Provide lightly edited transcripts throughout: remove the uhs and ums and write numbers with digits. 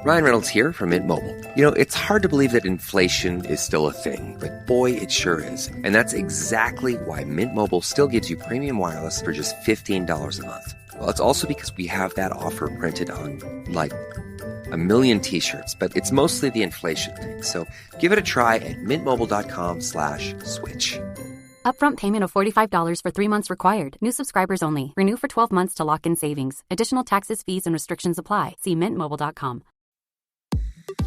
Ryan Reynolds here from Mint Mobile. You know, it's hard to believe that inflation is still a thing, but boy, it sure is. And that's exactly why Mint Mobile still gives you premium wireless for just $15 a month. Well, it's also because we have that offer printed on, like, 1 million t-shirts, but it's mostly the inflation thing. So give it a try at mintmobile.com/switch. Upfront payment of $45 for 3 months required. New subscribers only. Renew for 12 months to lock in savings. Additional taxes, fees, and restrictions apply. See mintmobile.com.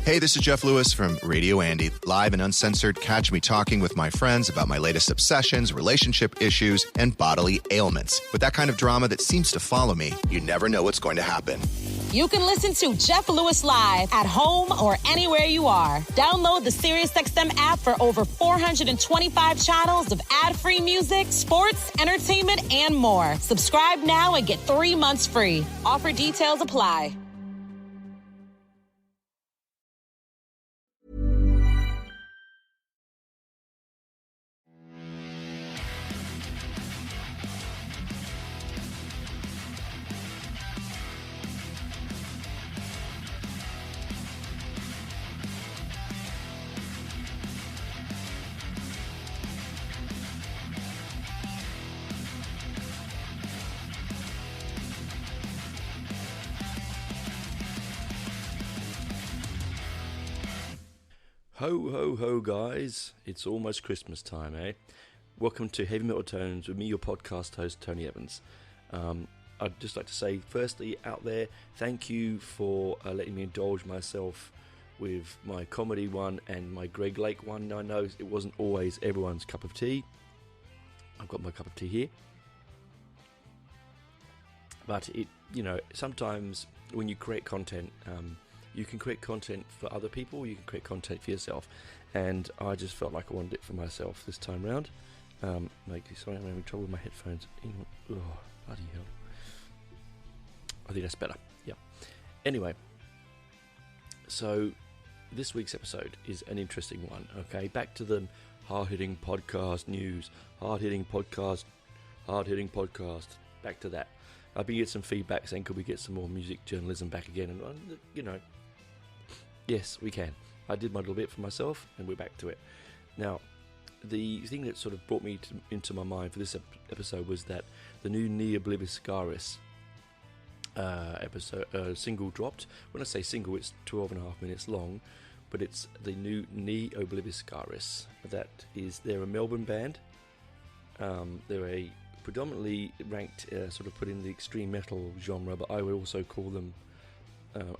Hey, this is Jeff Lewis from Radio Andy. Live and uncensored, catch me talking with my friends about my latest obsessions, relationship issues, and bodily ailments. With that kind of drama that seems to follow me, you never know what's going to happen. You can listen to Jeff Lewis live at home or anywhere you are. Download the SiriusXM app for over 425 channels of ad-free music, sports, entertainment, and more. Subscribe now and get 3 months free. Offer details apply. Ho, ho, ho, guys. It's almost Christmas time, eh? Welcome to Heavy Metal Tones with me, your podcast host, Tony Evans. I'd just like to say, firstly, out there, thank you for letting me indulge myself with my comedy one and my Greg Lake one. I know it wasn't always everyone's cup of tea. I've got my cup of tea here. But, sometimes when you create content, you can create content for other people, you can create content for yourself. And I just felt like I wanted it for myself this time round. Sorry, I'm having trouble with my headphones. Oh, bloody hell. I think that's better. Yeah. Anyway, so this week's episode is an interesting one. Okay, back to the hard-hitting podcast news. Hard-hitting podcast. Back to that. I've been getting some feedback saying, could we get some more music journalism back again? And, yes, we can. I did my little bit for myself, and we're back to it. Now, the thing that sort of brought me into my mind for this episode was that the new Ne Obliviscaris single dropped. When I say single, it's 12.5 minutes long, but it's the new Ne Obliviscaris. They're a Melbourne band. They're a predominantly ranked, sort of put in the extreme metal genre, but I would also call them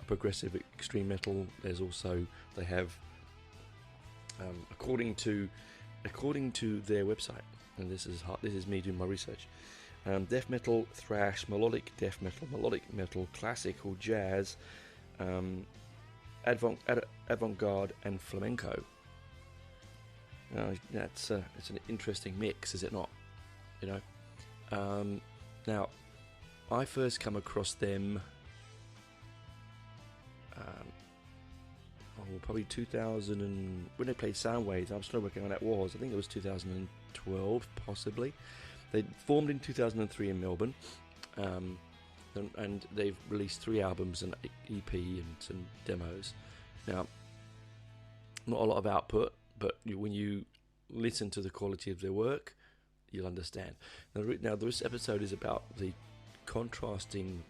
progressive extreme metal. They have, according to their website, and this is me doing my research, death metal, thrash, melodic death metal, melodic metal, classical, jazz, avant-garde, and flamenco. It's an interesting mix, is it not? Now, I first come across them probably 2000 when they played Soundwaves. I'm still working on that was. I think it was 2012, possibly. They formed in 2003 in Melbourne, and they've released 3 albums, an EP, and some demos. Now, not a lot of output, but when you listen to the quality of their work, you'll understand. Now, this episode is about the contrasting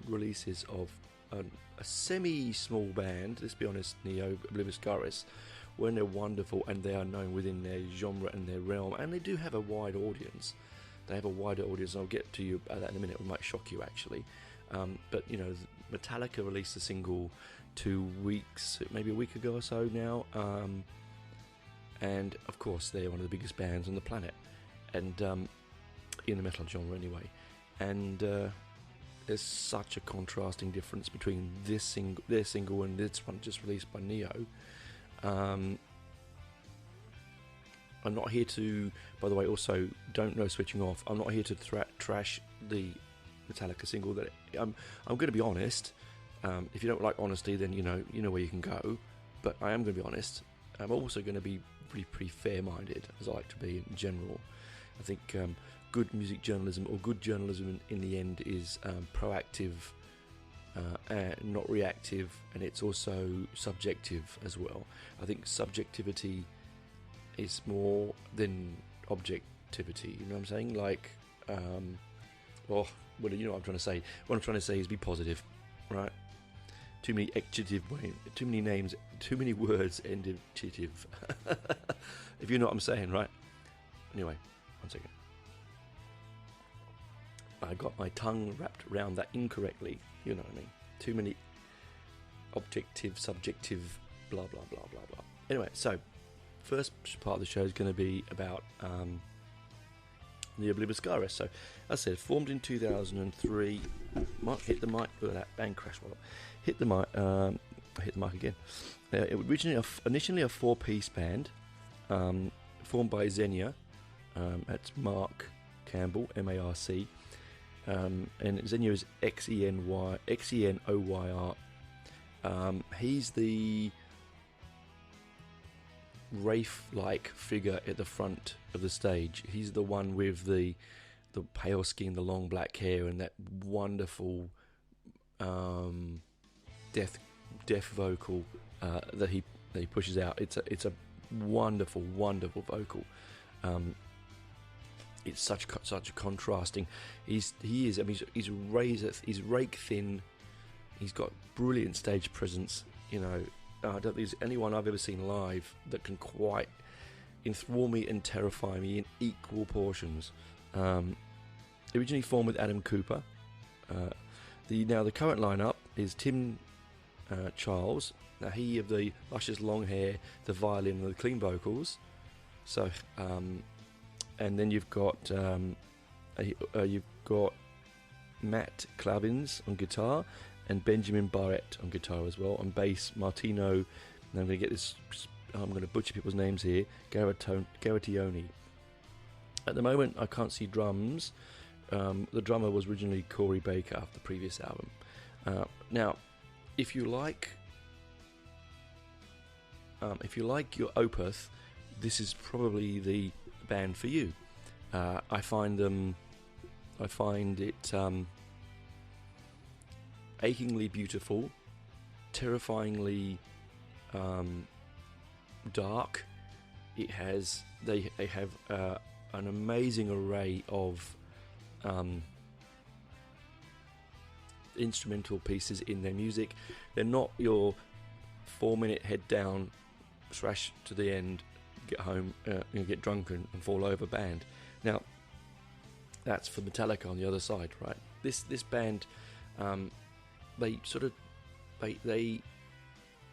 releases of a semi-small band, let's be honest, Ne Obliviscaris, when they're wonderful and they are known within their genre and their realm, and they do have a wide audience. They have a wider audience, and I'll get to you about that in a minute. It might shock you, actually. But, Metallica released a single 2 weeks, maybe a week ago or so now, and, of course, they're one of the biggest bands on the planet, and in the metal genre anyway. And there's such a contrasting difference between their single and this one just released by Neo. I'm not here to, by the way, also don't know switching off. I'm not here to trash the Metallica single. That I'm going to be honest. If you don't like honesty, then you know where you can go. But I am going to be honest. I'm also going to be pretty fair-minded, as I like to be in general. I think good music journalism, or good journalism in the end, is proactive and not reactive, and it's also subjective as well. I think subjectivity is more than objectivity. You know what I'm saying? Like, well, you know what I'm trying to say. What I'm trying to say is be positive, right? Too many too many names, too many words end in adjective. If you know what I'm saying, right? Anyway, one second. I got my tongue wrapped around that incorrectly. You know what I mean? Too many objective, subjective, blah, blah, blah, blah, blah. Anyway, so first part of the show is going to be about Ne Obliviscaris. So, as I said, formed in 2003. Might hit the mic. Look at that bang crash. Hit the mic. Hit the mic again. It was initially a 4-piece band, formed by Xenia. That's Mark Campbell, M-A-R-C. And Xenia is Xenoyr. He's the Wraith-like figure at the front of the stage. He's the one with the pale skin, the long black hair, and that wonderful death vocal that he pushes out. It's a wonderful vocal. It's such a contrasting. He's rake thin. He's got brilliant stage presence. You know, I don't think there's anyone I've ever seen live that can quite enthrall me and terrify me in equal portions. Originally formed with Adam Cooper. The current lineup is Tim Charles. Now he of the luscious long hair, the violin, and the clean vocals. So. And then you've got Matt Clavins on guitar and Benjamin Barrett on guitar as well. On bass, Martino. And I'm going to get this. I'm going to butcher people's names here. Garationi. At the moment, I can't see drums. The drummer was originally Corey Baker off the previous album. Now, if you like your Opeth, this is probably the band for you. I find it achingly beautiful, terrifyingly dark. They have an amazing array of instrumental pieces in their music. They're not your 4-minute head down, thrash to the end, get home, get drunk and fall over band. Now, that's for Metallica on the other side, right? This band, they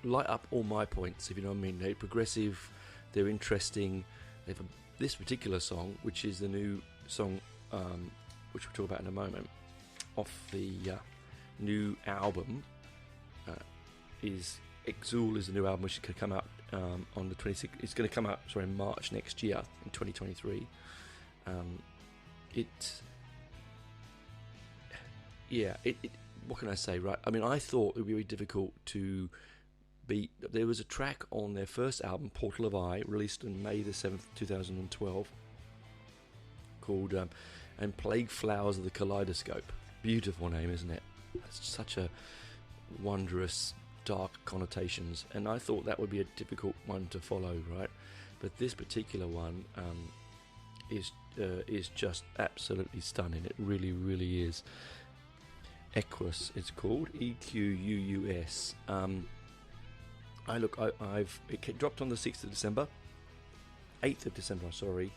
light up all my points, if you know what I mean. They're progressive, they're interesting. They have this particular song, which is the new song, which we'll talk about in a moment, off the new album. Exul is the new album, which is going to come out on the 26th. It's going to come out in March next year, in 2023. What can I say, right? I mean, I thought it would be very difficult to beat. There was a track on their first album, Portal of Eye, released on May the 7th, 2012, called And Plague Flowers of the Kaleidoscope. Beautiful name, isn't it? It's such a wondrous, dark connotations, and I thought that would be a difficult one to follow, right? But this particular one is just absolutely stunning. It really, really is. Equus, it's called Equus. It dropped on the 8th of December. Sorry.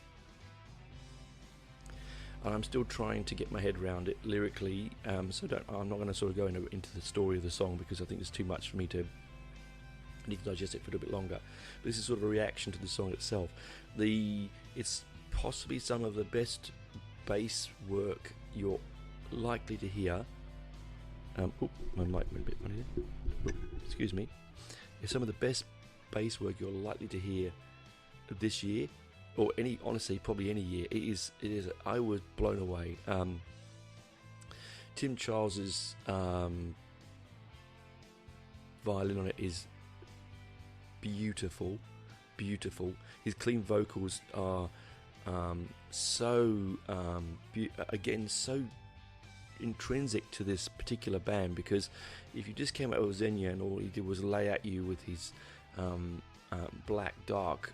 And I'm still trying to get my head around it lyrically, I'm not going to sort of go into the story of the song, because I think it's too much for me to. I need to digest it for a little bit longer. But this is sort of a reaction to the song itself. It's possibly some of the best bass work you're likely to hear. My mic went a bit funny there. Excuse me. It's some of the best bass work you're likely to hear this year. Or probably any year. It is. I was blown away. Tim Charles's violin on it is beautiful. His clean vocals are so intrinsic to this particular band, because if you just came out with Xenia and all he did was lay at you with his black, dark,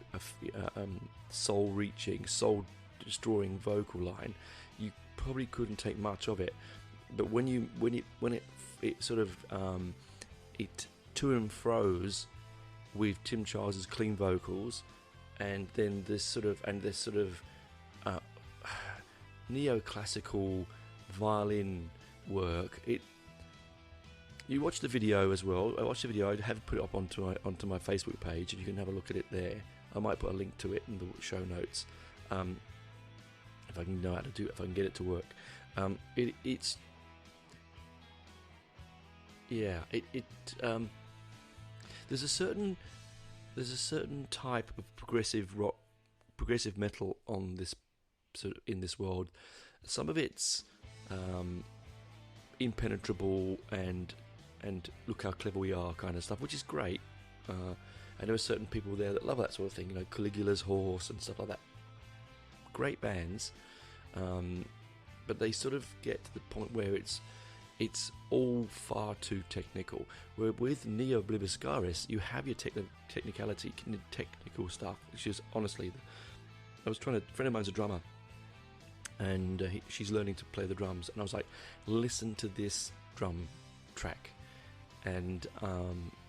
soul-reaching, soul-destroying vocal line, you probably couldn't take much of it. But when it sort of it to and fro's with Tim Charles's clean vocals, and then this sort of neoclassical violin work. You watch the video as well. I watched the video. I have put it up onto my Facebook page, and you can have a look at it there. I might put a link to it in the show notes, if I can know how to do it, if I can get it to work. There's a certain type of progressive rock, progressive metal on this sort of in this world. Some of it's impenetrable and look how clever we are kind of stuff, which is great. And there are certain people there that love that sort of thing, Caligula's Horse and stuff like that. Great bands, but they sort of get to the point where it's all far too technical. Where with Ne Obliviscaris, you have your technical stuff, which is honestly, a friend of mine's a drummer, and she's learning to play the drums, and I was like, listen to this drum track, and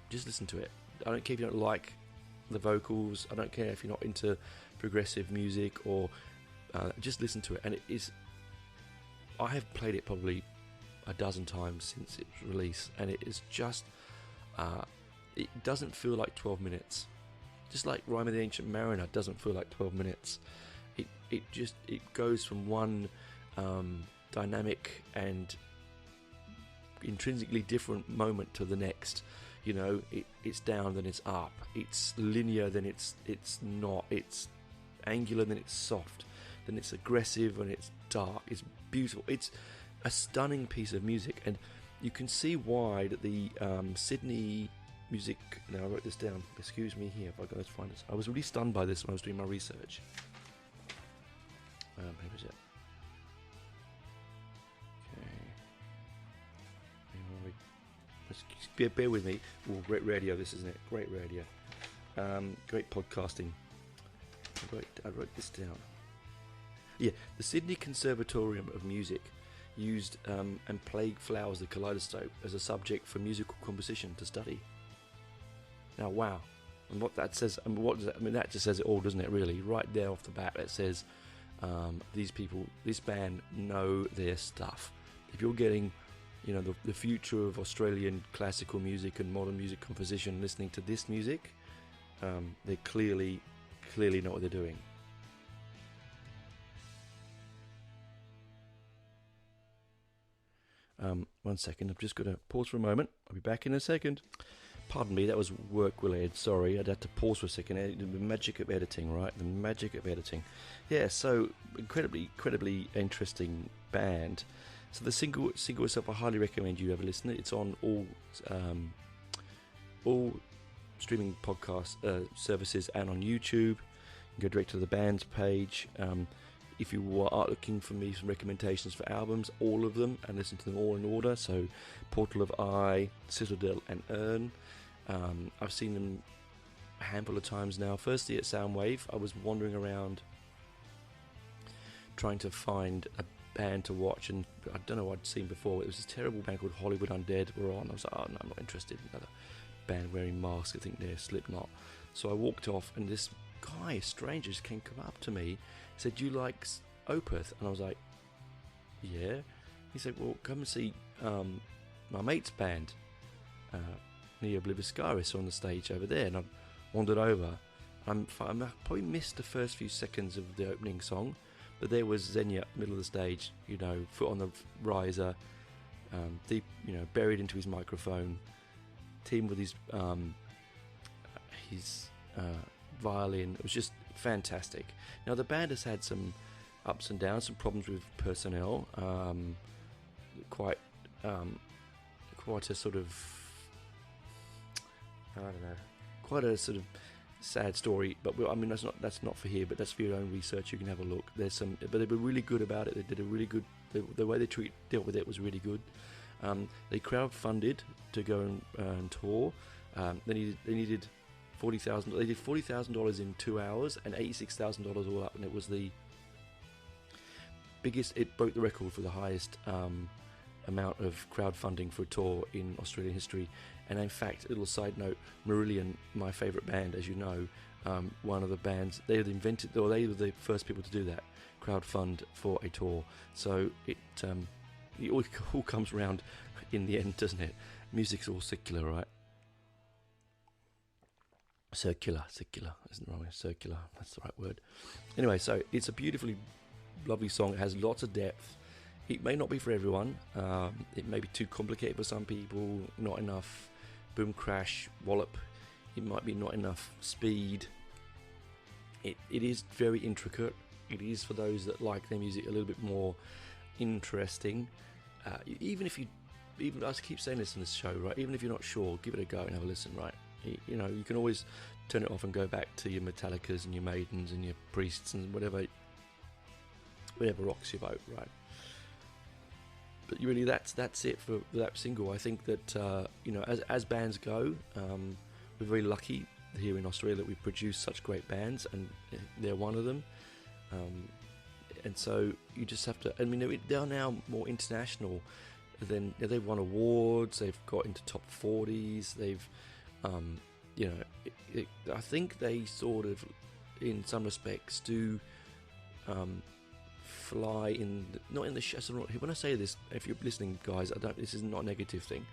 just listen to it. I don't care if you don't like the vocals, I don't care if you're not into progressive music, or just listen to it. And it is, I have played it probably a dozen times since its release, and it is just it doesn't feel like 12 minutes, just like Rime of the Ancient Mariner doesn't feel like 12 minutes. It goes from one dynamic and intrinsically different moment to the next. It's down, then it's up, it's linear, then it's not, it's angular, then it's soft, then it's aggressive, and it's dark, it's beautiful. It's a stunning piece of music, and you can see why that the Sydney music. Now I wrote this down. Excuse me here if I go to find this. I was really stunned by this when I was doing my research. Where was it? Okay. Bear with me. Oh, great radio, this, isn't it? Great radio. Great podcasting. I wrote this down. Yeah, the Sydney Conservatorium of Music used and played Flowers the Kaleidoscope as a subject for musical composition to study. Now, wow. And what that says, what does that, that just says it all, doesn't it, really? Right there off the bat, it says these people, this band know their stuff. If you're getting, the future of Australian classical music and modern music composition listening to this music, they clearly know what they're doing. One second, I've just got to pause for a moment. I'll be back in a second. Pardon me, that was work-related, sorry. I'd had to pause for a second. The magic of editing, right? The magic of editing. Yeah, so incredibly interesting band. So the single itself, I highly recommend you have a listen. It's on all streaming podcast services and on YouTube. You can go direct to the band's page. If you are looking for me some recommendations for albums, all of them, and listen to them all in order. So Portal of Eye, Citadel and Urn. I've seen them a handful of times now. Firstly at Soundwave, I was wandering around trying to find a band to watch, and I don't know what I'd seen before. It was this terrible band called Hollywood Undead were on. I was like, oh no, I'm not interested in another band wearing masks. I think they're Slipknot. So I walked off, and this guy, a stranger, just came up to me, said, "Do you like Opeth?" And I was like, "Yeah." He said, "Well, come and see my mate's band, Ne Obliviscaris, on the stage over there." And I wandered over. I probably missed the first few seconds of the opening song, but there was Xenia, middle of the stage, foot on the riser, deep, buried into his microphone, teamed with his violin. It was just fantastic. Now the band has had some ups and downs, some problems with personnel, quite a sort of, I don't know, quite a sort of sad story, but I mean that's not for here, but that's for your own research. You can have a look. There's some, but they were really good about it. They did a really good. The way they dealt with it was really good. They crowdfunded to go and tour. They needed $40,000. They did $40,000 in 2 hours and $86,000 all up, and it was the biggest. It broke the record for the highest amount of crowdfunding for a tour in Australian history. And in fact, a little side note, Marillion, my favourite band, as you know, one of the bands, they were the first people to do that, crowdfund for a tour. So it all comes round in the end, doesn't it? Music's all secular, right? Circular, isn't wrong, circular, that's the right word. Anyway, so it's a beautifully lovely song. It has lots of depth. It may not be for everyone. It may be too complicated for some people, not enough boom, crash, wallop. It might be not enough speed. It is very intricate. It is for those that like their music a little bit more interesting. Even I keep saying this in this show, right? Even if you're not sure, give it a go and have a listen, right? You know, you can always turn it off and go back to your Metallicas and your Maidens and your Priests and whatever rocks your boat, right? But really, that's it for that single. I think that as bands go, we're very lucky here in Australia that we produce such great bands, and they're one of them. And so you just have to. I mean, they're now more international. They've won awards. They've got into top 40s. They've, I think they sort of, in some respects, do. Fly not in the when I say this, if you're listening, guys, this is not a negative thing,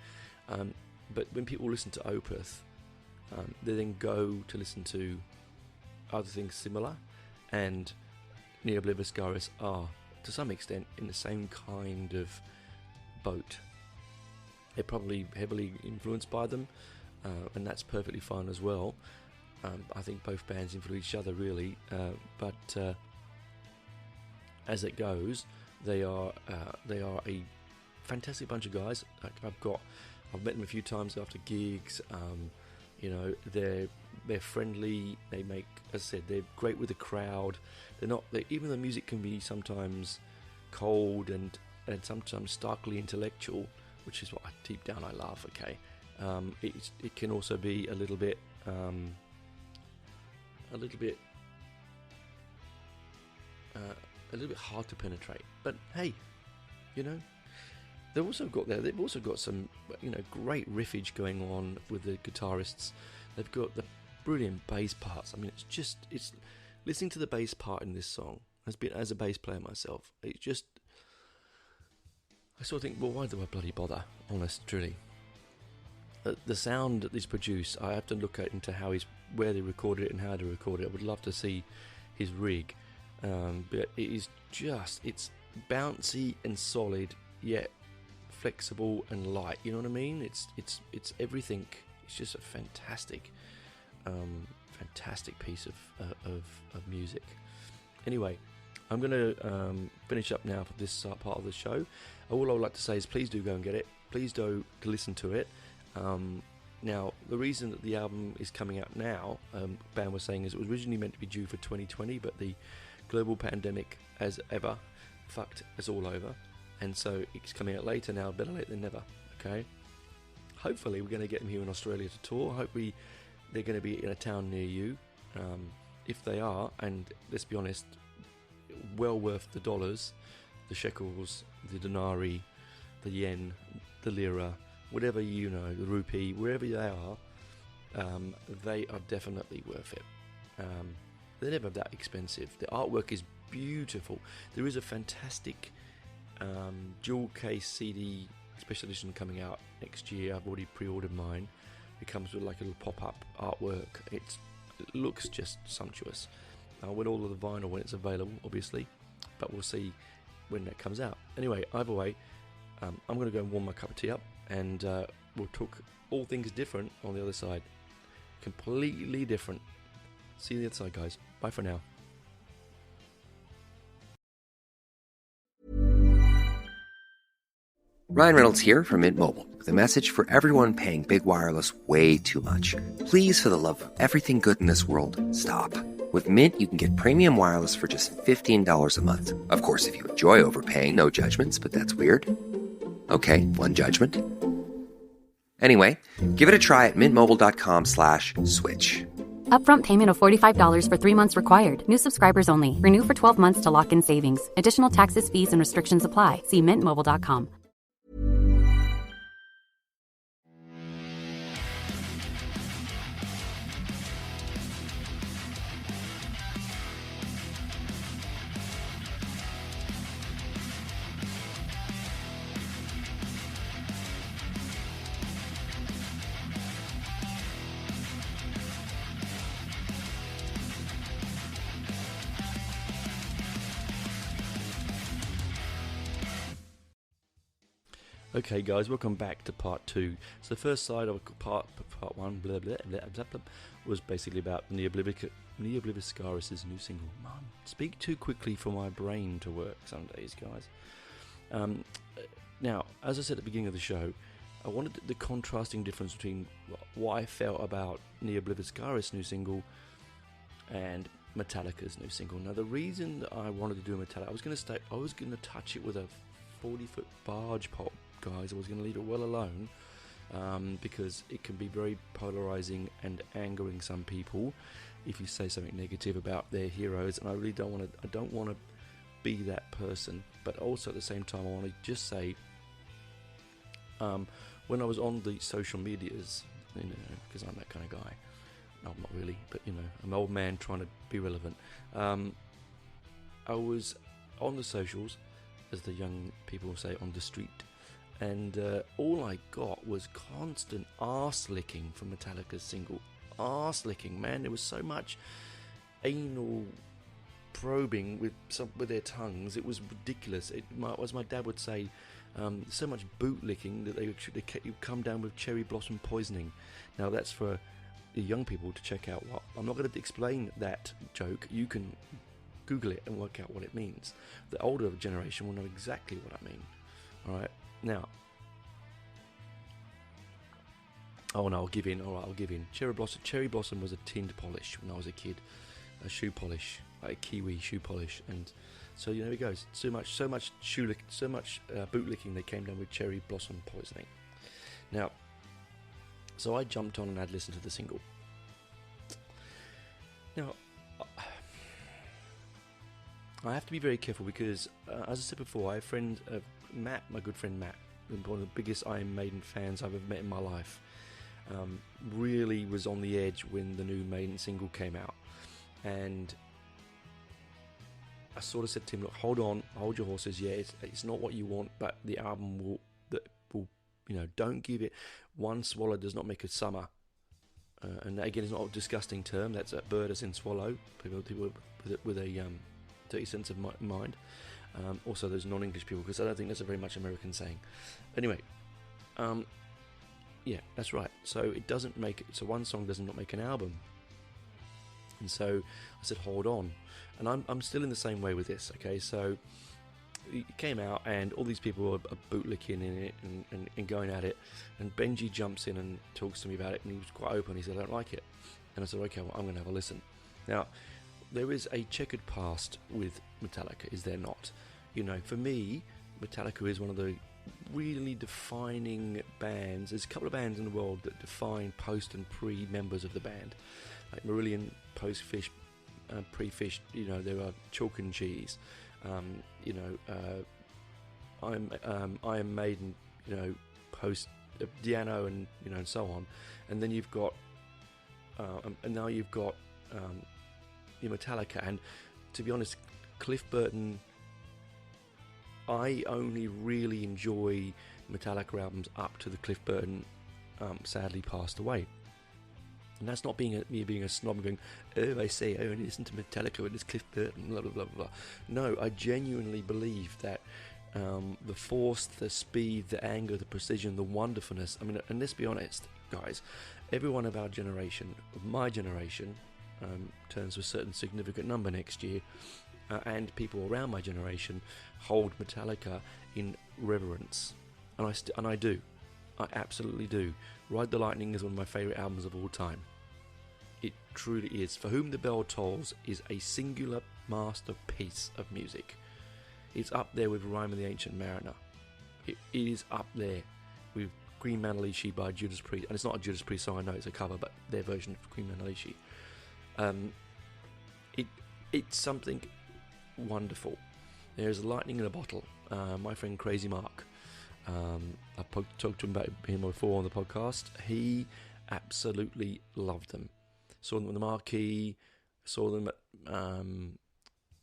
but when people listen to Opeth, they then go to listen to other things similar, and Ne Obliviscaris are to some extent in the same kind of boat. They're probably heavily influenced by them, and that's perfectly fine as well. I think both bands influence each other really, but as it goes, they are a fantastic bunch of guys. I've met them a few times after gigs. They're friendly. They make, as I said, they're great with the crowd. Even though music can be sometimes cold and sometimes starkly intellectual, which is what deep down I love. Okay, it can also be a little bit hard to penetrate, but hey, they've also got some great riffage going on with the guitarists. They've got the brilliant bass parts. I mean, it's listening to the bass part in this song, as a bass player myself, it's just, I sort of think, well, why do I bloody bother? Honest, truly. The sound that he's produced, I have to look into where they recorded it and how they recorded it. I would love to see his rig. But it's bouncy and solid, yet flexible and light. You know what I mean? It's everything. It's just a fantastic piece of music. Anyway, I'm going to finish up now for this part of the show. All I would like to say is please do go and get it. Please do listen to it. Now, the reason that the album is coming out now, band was saying, is it was originally meant to be due for 2020, but the global pandemic, as ever, fucked us all over, and so it's coming out later now. Better late than never. Okay, hopefully we're going to get them here in Australia to tour. Hopefully they're going to be in a town near you. If they are, and let's be honest, well worth the dollars, the shekels, the denarii, the yen, the lira, whatever, the rupee, wherever they are definitely worth it. They're never that expensive. The artwork is beautiful. There is a fantastic dual case CD special edition coming out next year. I've already pre-ordered mine. It comes with like a little pop-up artwork. It looks just sumptuous. I'll win all of the vinyl when it's available, obviously, but we'll see when that comes out. Anyway, either way, I'm going to go and warm my cup of tea up, and we'll talk all things different on the other side. Completely different. See you on the other side, guys. Bye for now. Ryan Reynolds here from Mint Mobile with a message for everyone paying big wireless way too much. Please, for the love of everything good in this world, stop. With Mint, you can get premium wireless for just $15 a month. Of course, if you enjoy overpaying, no judgments, but that's weird. Okay, one judgment. Anyway, give it a try at mintmobile.com/switch. Upfront payment of $45 for 3 months required. New subscribers only. Renew for 12 months to lock in savings. Additional taxes, fees, and restrictions apply. See mintmobile.com. Okay, guys, welcome back to part 2. So the first side of part 1 blah, blah, blah, blah, blah, was basically about Ne Obliviscaris' new single. Mum, speak too quickly for my brain to work some days, guys. Now, as I said at the beginning of the show, I wanted the contrasting difference between what I felt about Ne Obliviscaris' new single and Metallica's new single. Now, the reason that I wanted to do a Metallica, I was going to touch it with a 40-foot barge pole, guys. I was going to leave it well alone because it can be very polarizing and angering some people if you say something negative about their heroes, and I really don't want to be that person. But also at the same time, I want to just say, when I was on the social medias, because I'm that kind of guy. No, I'm not really, but I'm an old man trying to be relevant. I was on the socials, as the young people say, on the street, and all I got was constant arse licking from Metallica's single. Arse licking, man. There was so much anal probing with their tongues. It was ridiculous. As my dad would say, so much boot licking that you come down with cherry blossom poisoning. Now that's for the young people to check out. I'm not going to explain that joke. You can Google it and work out what it means. The older generation will know exactly what I mean. Alright, now. Oh no, I'll give in. Alright, I'll give in. Cherry Blossom was a tinned polish when I was a kid. A shoe polish. Like a kiwi shoe polish. And so there it goes. So much boot licking, they came down with cherry blossom poisoning. Now, so I jumped on and had listened to the single. Now, I have to be very careful because, as I said before, I have a friend, Matt, my good friend Matt, one of the biggest Iron Maiden fans I've ever met in my life, really was on the edge when the new Maiden single came out. And I sort of said to him, look, hold on, hold your horses, yeah, it's not what you want, but the album will, don't give it, one swallow does not make a summer. And again, it's not a disgusting term, that's a bird as in swallow, people with a dirty sense of mind. Also those non-English people, because I don't think that's a very much American saying. Anyway, yeah, that's right. So it doesn't make it. So one song does not make an album. And so I said, hold on. And I'm still in the same way with this. Okay, so it came out, and all these people are bootlicking in it and going at it. And Benji jumps in and talks to me about it, and he was quite open. He said, I don't like it. And I said, okay, well, I'm going to have a listen. Now, there is a checkered past with Metallica, is there not? For me, Metallica is one of the really defining bands. There's a couple of bands in the world that define post and pre members of the band, like Marillion, post Fish, pre Fish. There are Chalk and Cheese. Iron Maiden. Post Diano, and and so on. And then you've got, and now you've got your Metallica. And to be honest, Cliff Burton, I only really enjoy Metallica albums up to the Cliff Burton sadly passed away. And that's not me being a snob and going, oh, I say I only listen to Metallica when it's Cliff Burton, blah, blah, blah, blah. No, I genuinely believe that the force, the speed, the anger, the precision, the wonderfulness, and let's be honest, guys, everyone of our generation, of my generation, turns to a certain significant number next year, and people around my generation hold Metallica in reverence. and I do. I absolutely do. Ride the Lightning is one of my favourite albums of all time. It truly is. For Whom the Bell Tolls is a singular masterpiece of music. It's up there with Rime of the Ancient Mariner. It is up there with Green Manalishi by Judas Priest. And it's not a Judas Priest song, I know it's a cover, but their version of Green Manalishi. It's something wonderful. There's lightning in a bottle. My friend Crazy Mark, I talked to him about him before on the podcast. He absolutely loved them. Saw them on the Marquee. Saw them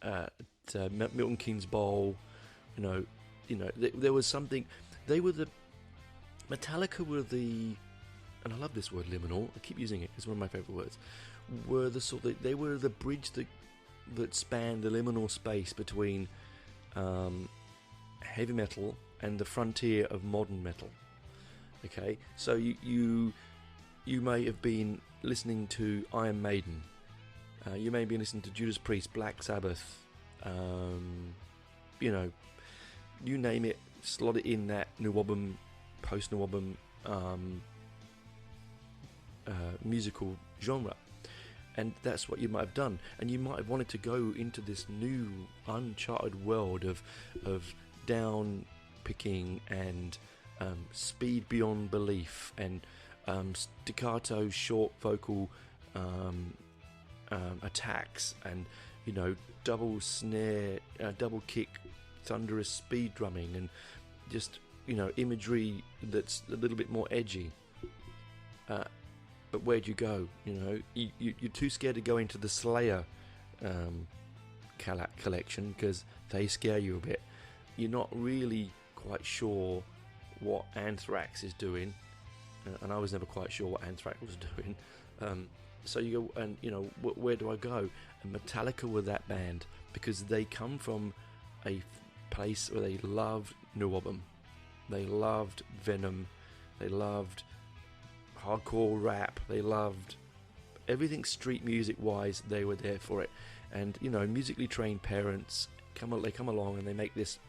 at Milton Keynes Bowl. There was something. They were the Metallica were the, and I love this word liminal. I keep using it. It's one of my favourite words. They were the bridge that spanned the liminal space between heavy metal and the frontier of modern metal. Okay, so you may have been listening to Iron Maiden. You may be listening to Judas Priest, Black Sabbath. You name it, slot it in that New Album, post New Album musical genre. And that's what you might have done. And you might have wanted to go into this new, uncharted world of down picking and speed beyond belief and staccato, short vocal attacks and, double snare, double kick, thunderous speed drumming and just, imagery that's a little bit more edgy. But where'd you go? You're too scared to go into the Slayer collection because they scare you a bit. You're not really quite sure what Anthrax is doing, and I was never quite sure what Anthrax was doing. So you go, and where do I go? And Metallica were that band because they come from a place where they loved New Album, they loved Venom, they loved hardcore rap, they loved everything street music wise. They were there for it, and musically trained parents come along and they make this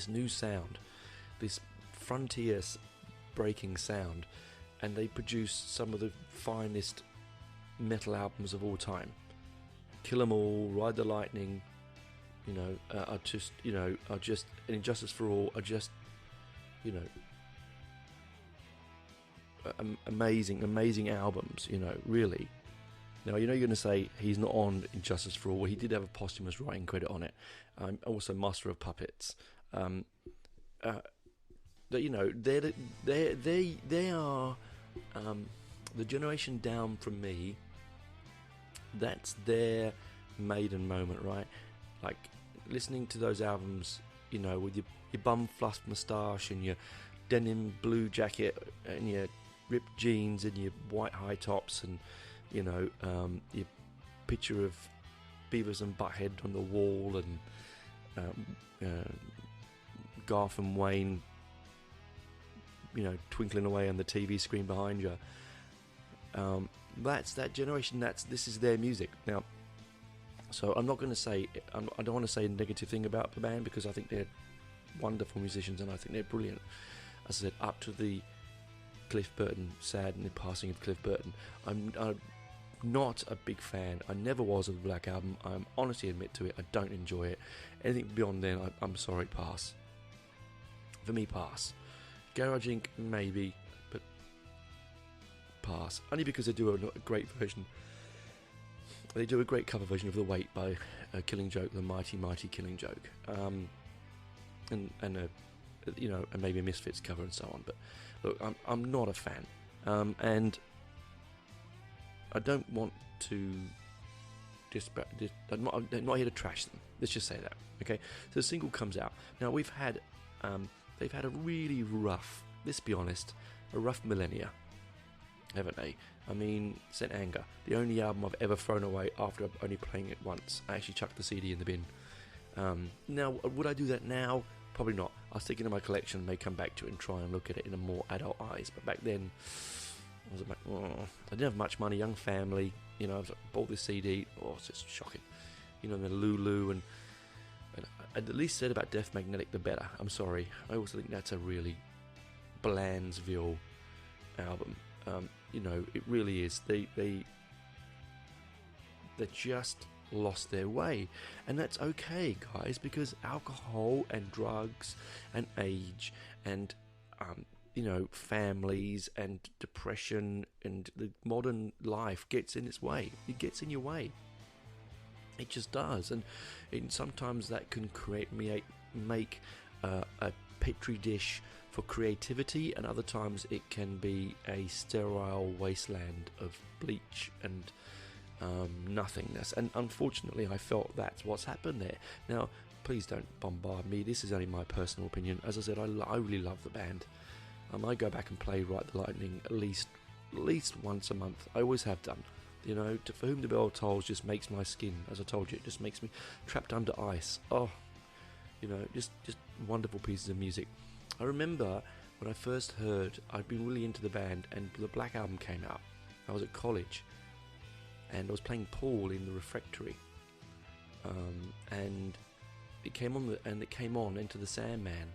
new sound, this frontier breaking sound, and they produce some of the finest metal albums of all time. Kill 'Em All, Ride the Lightning, are just and Injustice for All are just amazing albums, really. Now, you're going to say he's not on Injustice for All. Well, he did have a posthumous writing credit on it. Also Master of Puppets. They are the generation down from me. That's their maiden moment, right? Like listening to those albums, with your bum fluffed moustache and your denim blue jacket and your ripped jeans and your white high tops and your picture of Beavis and Butthead on the wall and Garth and Wayne twinkling away on the TV screen behind you. That's that generation. This is their music now. So I'm not going to say, I don't want to say a negative thing about the band because I think they're wonderful musicians and I think they're brilliant. As I said, up to the Cliff Burton, sad in the passing of Cliff Burton. I'm not a big fan. I never was of the Black Album. I'm honestly admit to it. I don't enjoy it. Anything beyond then, I'm sorry, pass. For me, pass. Garage Inc, maybe, but pass. Only because they do a great version. They do a great cover version of The Weight by Killing Joke, the mighty Killing Joke, and maybe a Misfits cover and so on. But look, I'm not a fan, and I don't want to. I'm not here to trash them. Let's just say that. Okay, so the single comes out now. They've had a really rough. Let's be honest, a rough millennia, haven't they? I mean, St. Anger, the only album I've ever thrown away after only playing it once. I actually chucked the CD in the bin. Now, would I do that now? Probably not. I'll stick it in my collection and may come back to it and try and look at it in a more adult eyes. But back then, I didn't have much money, young family. I bought this CD. Oh, it's just shocking. The Lulu and And the least said about Death Magnetic, the better. I'm sorry. I also think that's a really Blandsville album. It really is. They just lost their way, and that's okay, guys, because alcohol and drugs and age and families and depression and the modern life gets in its way. It gets in your way. It just does, and sometimes that can make a petri dish for creativity, and other times it can be a sterile wasteland of bleach and nothingness. And unfortunately, I felt that's what's happened there. Now, please don't bombard me. This is only my personal opinion. As I said, I really love the band. I go back and play Ride the Lightning at least once a month. I always have done. For Whom the Bell Tolls just makes my skin, as I told you, it just makes me trapped under ice. Oh, just wonderful pieces of music. I remember when I first heard, I'd been really into the band, and the Black Album came out. I was at college, and I was playing pool in the refectory, and it came on Enter the Sandman.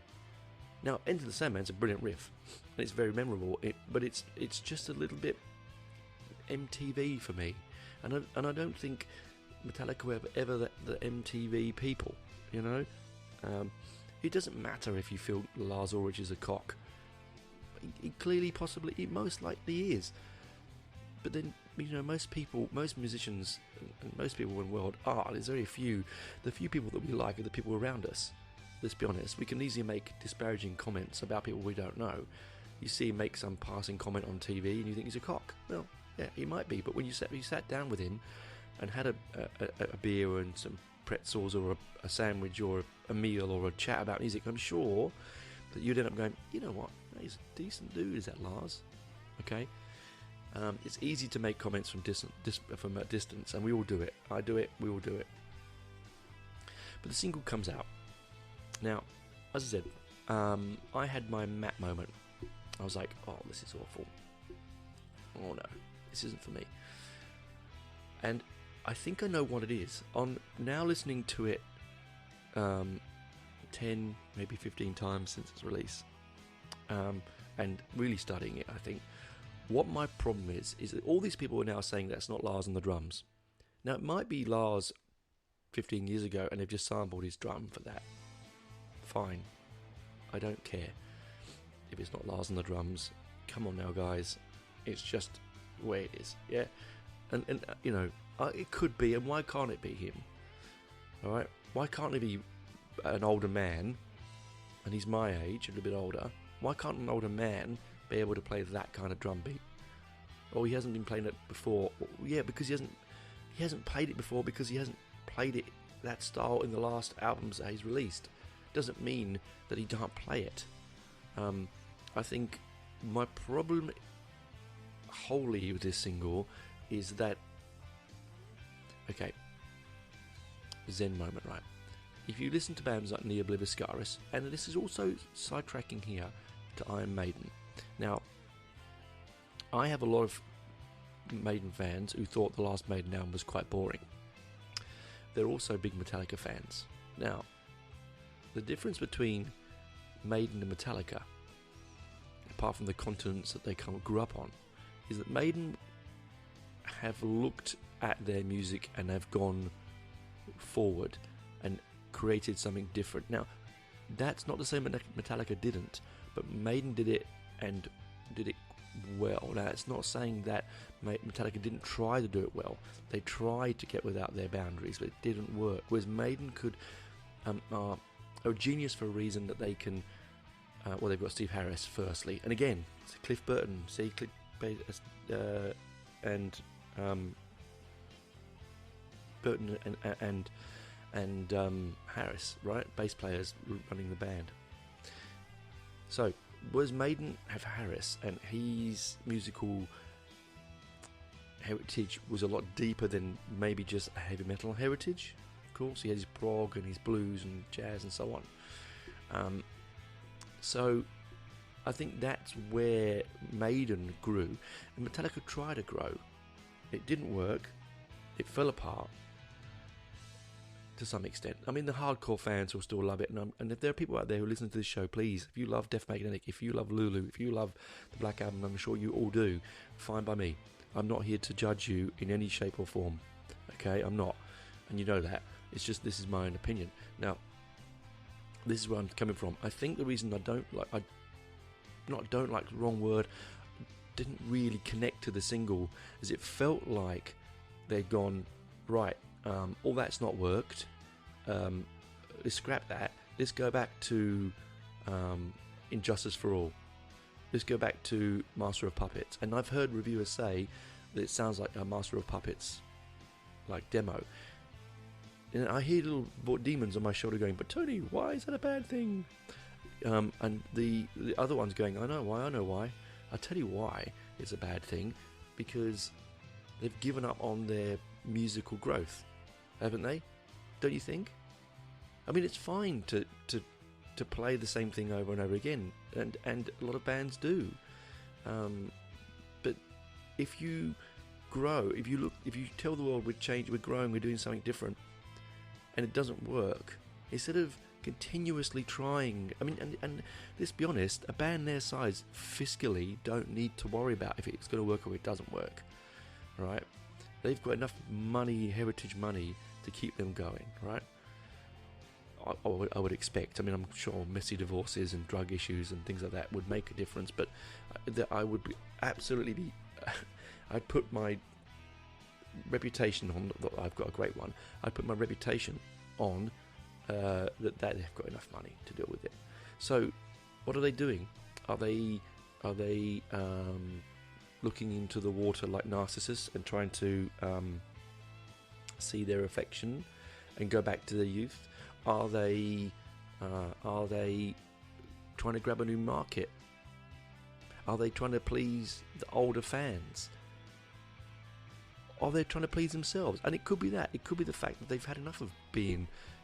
Now, Enter the Sandman's a brilliant riff, and it's very memorable. But it's just a little bit MTV for me, and I don't think Metallica were ever the MTV people. It doesn't matter if you feel Lars Ulrich is a cock. It most likely is. But then, most musicians, and most people in the world are. There's very few. The few people that we like are the people around us. Let's be honest. We can easily make disparaging comments about people we don't know. You see him make some passing comment on TV, and you think he's a cock. Well, yeah, he might be. But when you sat down with him and had a beer and some pretzels or a sandwich or a meal or a chat about music, I'm sure that you'd end up going, you know what? He's a decent dude. Is that Lars? Okay. It's easy to make comments from a distance, and we all do it. I do it. We all do it. But the single comes out. Now, as I said, I had my Matt moment. I was like, oh, this is awful. Oh no, this isn't for me. And I think I know what it is. On now listening to it 10, maybe 15 times since its release, and really studying it, I think what my problem is that all these people are now saying that's not Lars on the drums. Now, it might be Lars 15 years ago, and they've just sampled his drum for that. Fine. I don't care if it's not Lars on the drums. Come on now, guys. It's just the way it is. Yeah? And it could be, and why can't it be him? Alright? Why can't it be an older man, and he's my age, a little bit older? Why can't an older man be able to play that kind of drum beat? Or he hasn't been playing it before. Yeah, because he hasn't played it before, because he hasn't played it that style in the last albums that he's released. Doesn't mean that he can't play it. I think my problem wholly with this single is that, okay, Zen moment, right? If you listen to bands like Ne Obliviscaris, and this is also sidetracking here to Iron Maiden. Now, I have a lot of Maiden fans who thought the last Maiden album was quite boring. They're also big Metallica fans. Now, the difference between Maiden and Metallica, apart from the continents that they grew up on, is that Maiden have looked at their music and have gone forward and created something different. Now, that's not to say Metallica didn't, but Maiden did it and did it well. Now, it's not saying that Metallica didn't try to do it well. They tried to get without their boundaries, but it didn't work. Whereas Maiden are a genius for a reason that they can. Well, they've got Steve Harris firstly, and again, it's Cliff Burton. See, and Burton and Harris, right? Bass players running the band. So, whereas Maiden have Harris, and his musical heritage was a lot deeper than maybe just a heavy metal heritage. Of course, he had his prog and his blues and jazz and so on. So, I think that's where Maiden grew, and Metallica tried to grow. It didn't work. It fell apart. to some extent. I mean, the hardcore fans will still love it, and if there are people out there who listen to this show, please, if you love Death Magnetic, if you love Lulu, if you love the Black Album, I'm sure you all do, fine by me. I'm not here to judge you in any shape or form, okay? I'm not, and you know that. It's just, this is my own opinion. Now, this is where I'm coming from. I think the reason I don't like, don't like, the wrong word, didn't really connect to the single, is it felt like they'd gone, right, all that's not worked, let's scrap that, let's go back to Injustice for All, let's go back to Master of Puppets. And I've heard reviewers say that it sounds like a Master of Puppets like demo, and I hear little demons on my shoulder going, but Tony, why is that a bad thing? And the other one's going, I know why. I'll tell you why it's a bad thing, because they've given up on their musical growth, haven't they? Don't you think? I mean, it's fine to play the same thing over and over again, and a lot of bands do. But if you grow, if you tell the world we're growing, we're doing something different, and it doesn't work, instead of continuously trying, I mean, and let's be honest, a band their size fiscally don't need to worry about if it's going to work or it doesn't work, right? They've got enough money, heritage money, to keep them going, right? I would expect. I mean, I'm sure messy divorces and drug issues and things like that would make a difference, but I would be absolutely I'd put my reputation on, I've got a great one, I'd put my reputation on that they've got enough money to deal with it. So what are they doing? Are they looking into the water like Narcissus and trying to see their affection and go back to their youth? Are they trying to grab a new market? Are they trying to please the older fans? Are they trying to please themselves? And it could be that. It could be the fact that they've had enough of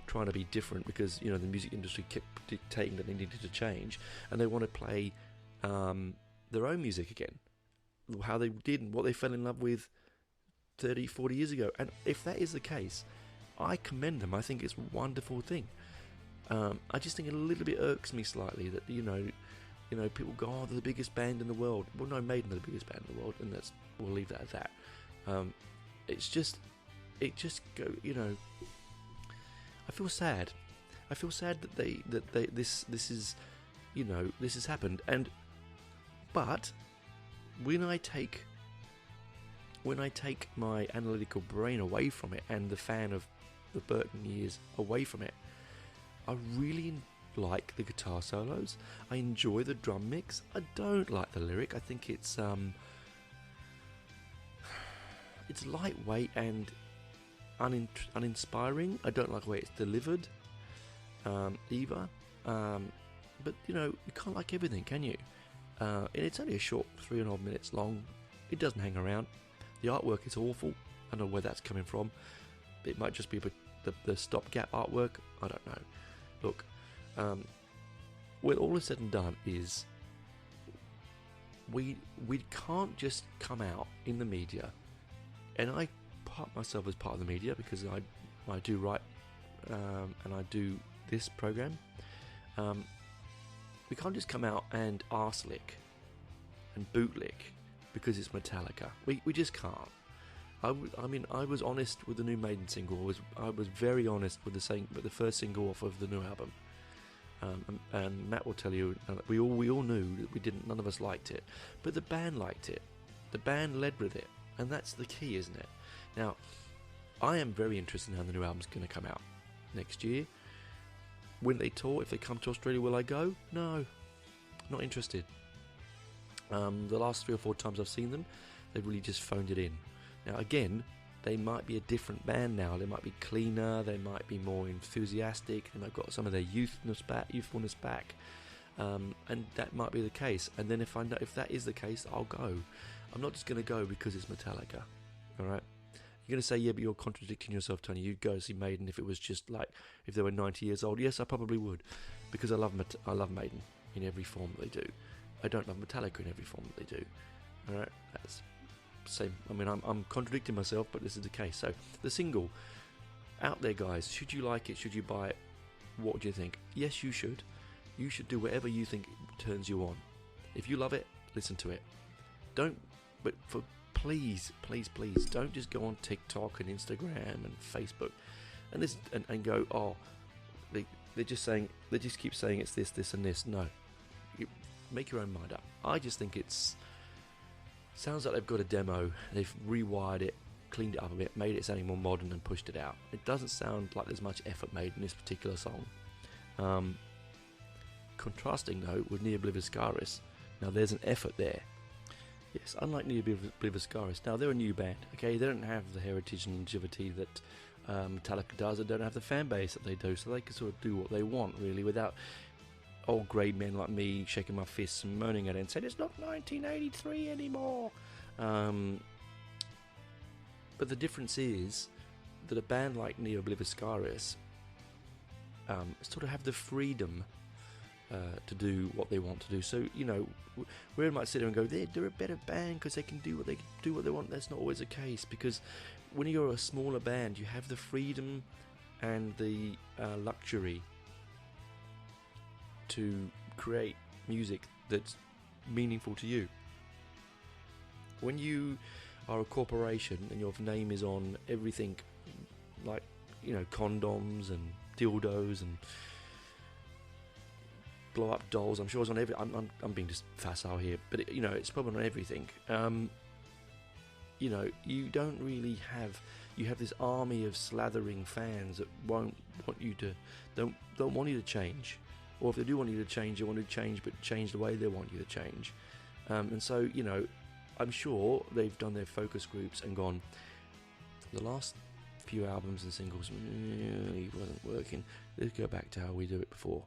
trying to be different, because the music industry kept dictating that they needed to change, and they want to play their own music again, how they did and what they fell in love with 30, 40 years ago. And if that is the case, I commend them. I think it's a wonderful thing. I just think it a little bit irks me slightly that people go, oh, they're the biggest band in the world. Well, no, Maiden are the biggest band in the world, and we'll leave that at that. It just go. I feel sad. I feel sad that this has happened. But when I take my analytical brain away from it and the fan of the Burton years away from it, I really like the guitar solos. I enjoy the drum mix. I don't like the lyric. I think it's lightweight and uninspiring. I don't like the way it's delivered either. But you can't like everything, can you? And it's only a short 3.5 minutes long. It doesn't hang around. The artwork is awful. I don't know where that's coming from. It might just be the stopgap artwork. I don't know. Look, when all is said and done, is we can't just come out in the media, and I part myself as part of the media because I do write and I do this program. We can't just come out and arse lick and bootlick because it's Metallica. We just can't. I mean, I was honest with the new Maiden single. I was very honest with the first single off of the new album. And Matt will tell you, we all knew that none of us liked it, but the band liked it. The band led with it, and that's the key, isn't it? Now, I am very interested in how the new album's going to come out next year. When they tour, if they come to Australia, will I go? No, not interested. The last 3 or 4 times I've seen them, they've really just phoned it in. Now again, they might be a different band now. They might be cleaner. They might be more enthusiastic. They might have got some of their youthfulness back, and that might be the case. And then if that is the case, I'll go. I'm not just going to go because it's Metallica. All right. You're going to say, yeah, but you're contradicting yourself, Tony. You'd go see Maiden if it was just like if they were 90 years old. Yes, I probably would, because I love Maiden in every form that they do. I don't love Metallica in every form that they do. All right, that's same. I mean, I'm contradicting myself, but this is the case. So the single, out there, guys. Should you like it? Should you buy it? What do you think? Yes, you should. You should do whatever you think turns you on. If you love it, listen to it. Please, don't just go on TikTok and Instagram and Facebook and go, oh, they just keep saying it's this and this. No, make your own mind up. I just think sounds like they've got a demo. They've rewired it, cleaned it up a bit, made it sounding more modern, and pushed it out. It doesn't sound like there's much effort made in this particular song. Contrasting though with Ne Obliviscaris, now there's an effort there. Yes, unlike Ne Obliviscaris, now they're a new band. Okay, they don't have the heritage and longevity that Metallica does. They don't have the fan base that they do, so they can sort of do what they want really without old grey men like me shaking my fists and moaning at it and saying it's not 1983 anymore. But the difference is that a band like Ne Obliviscaris sort of have the freedom to do what they want to do. So, you know, we might sit there and go, they're a better band because they can do what they want. That's not always the case, because when you're a smaller band, you have the freedom and the luxury to create music that's meaningful to you. When you are a corporation and your name is on everything, like, you know, condoms and dildos and blow up dolls, I'm sure it's on every. I'm being just facile here, but it's probably on everything. You don't really have. You have this army of slathering fans that don't want you to change, or if they do want you to change, they want to change, but change the way they want you to change. And so, I'm sure they've done their focus groups and gone, the last few albums and singles really wasn't working. Let's go back to how we do it before.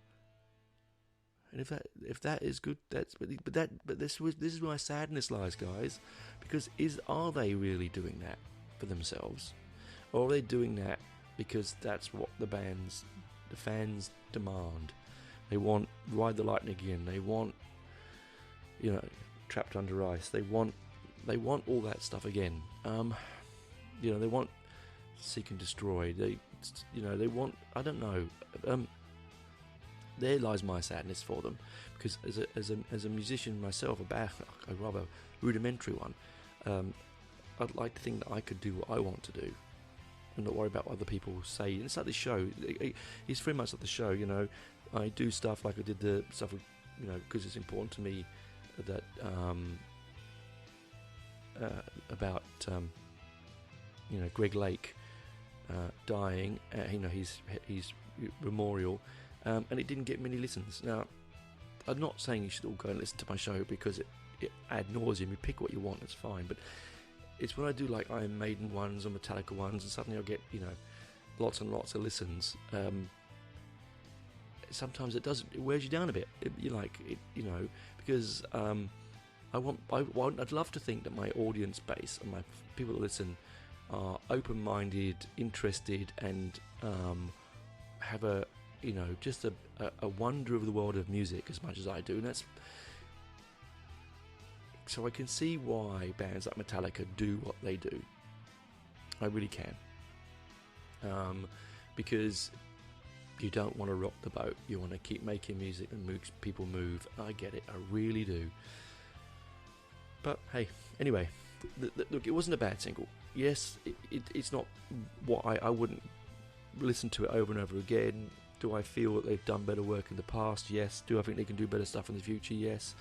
And if that is good, but this is where my sadness lies, guys, because are they really doing that for themselves, or are they doing that because that's what the fans demand? They want Ride the Lightning again. They want, Trapped Under Ice. They want all that stuff again. They want Seek and Destroy. They want, I don't know. There lies my sadness for them, because as a musician myself, a rather rudimentary one, I'd like to think that I could do what I want to do and not worry about what other people say. And it's like the show. It's very much like the show. I do stuff like I did the stuff with, because it's important to me that about Greg Lake dying. His memorial. And it didn't get many listens. Now, I'm not saying you should all go and listen to my show because it ad nauseum. You pick what you want, it's fine. But it's when I do like Iron Maiden ones or Metallica ones, and suddenly I'll get lots and lots of listens. Sometimes it wears you down a bit. Because I'd love to think that my audience base and my people that listen are open-minded, interested, and have just a wonder of the world of music as much as I do. And so I can see why bands like Metallica do what they do. I really can. Because you don't want to rock the boat. You want to keep making music and make people move. I get it. I really do. But hey, anyway, look, it wasn't a bad single. Yes, it's not what I wouldn't listen to it over and over again. Do I feel that they've done better work in the past? Yes. Do I think they can do better stuff in the future? Yes.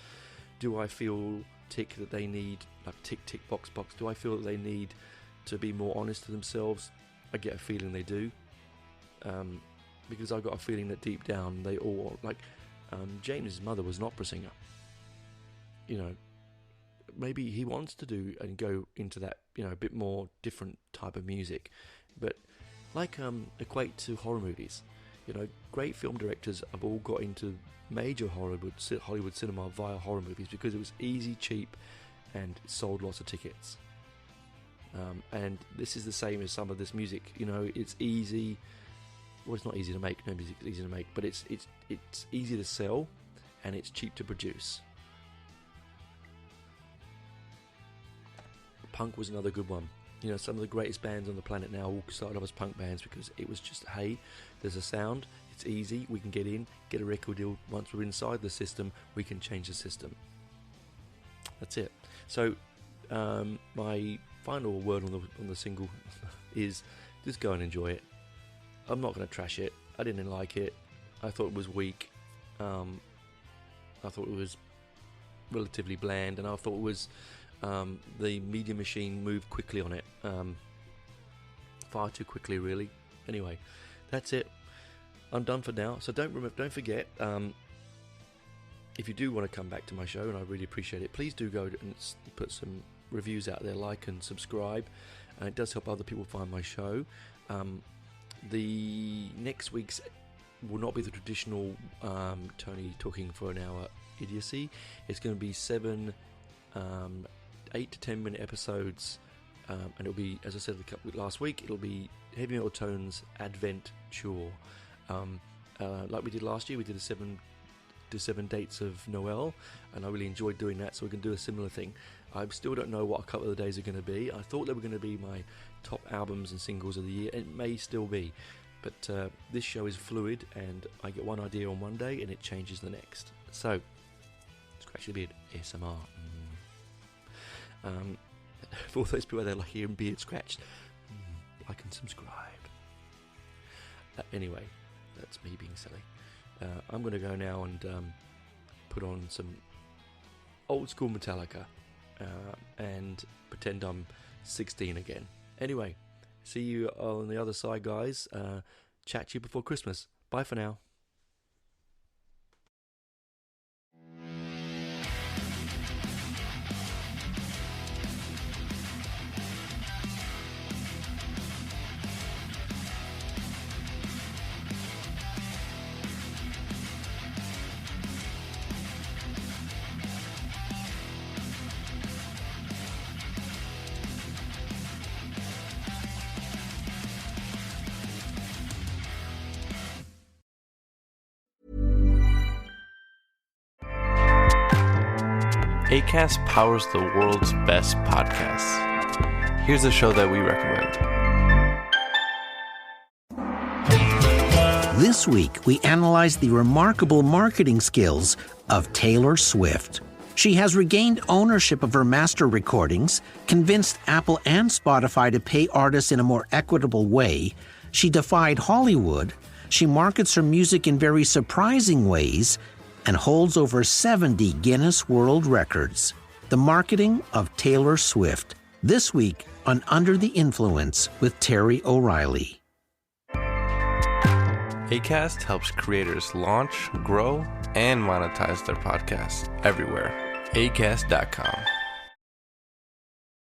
Do I feel that they need, like tick box? Do I feel that they need to be more honest to themselves? I get a feeling they do. Because I got a feeling that deep down they all, like James' mother was an opera singer. Maybe he wants to do and go into that, a bit more different type of music. But equate to horror movies. Great film directors have all got into major Hollywood cinema via horror movies because it was easy, cheap, and sold lots of tickets. And this is the same as some of this music. It's easy. Well, it's not easy to make. No music is easy to make, but it's easy to sell, and it's cheap to produce. Punk was another good one. some of the greatest bands on the planet now all started off as punk bands because it was just, hey, there's a sound, it's easy, we can get in, get a record deal. Once we're inside the system, we can change the system. That's it. So my final word on the single is just go and enjoy it. I'm not going to trash it. I didn't like it. I thought it was weak. I thought it was relatively bland, and I thought it was the Media Machine moved quickly on it, far too quickly, really. Anyway, that's it. I'm done for now. So don't forget. If you do want to come back to my show, and I really appreciate it, please do go and put some reviews out there, like and subscribe. It does help other people find my show. The next week's will not be the traditional Tony talking for an hour idiocy. It's going to be 8 to 10 minute episodes, and it'll be, as I said last week, it'll be Heavy Metal Tones Advent Tour. Like we did last year, we did 7 dates of Noel, and I really enjoyed doing that, so we can do a similar thing. I still don't know what a couple of the days are going to be. I thought they were going to be my top albums and singles of the year. It may still be, but this show is fluid, and I get one idea on one day and it changes the next. So scratch your beard, ASMR. For all those people that like hearing beard scratched, like and subscribe. Anyway, that's me being silly. I'm going to go now and put on some old school Metallica and pretend I'm 16 again. Anyway, see you on the other side, guys. Chat to you before Christmas. Bye for now. Acast powers the world's best podcasts. Here's a show that we recommend. This week, we analyze the remarkable marketing skills of Taylor Swift. She has regained ownership of her master recordings, convinced Apple and Spotify to pay artists in a more equitable way. She defied Hollywood. She markets her music in very surprising ways, and holds over 70 Guinness World Records. The marketing of Taylor Swift, this week on Under the Influence with Terry O'Reilly. Acast helps creators launch, grow, and monetize their podcasts everywhere. Acast.com.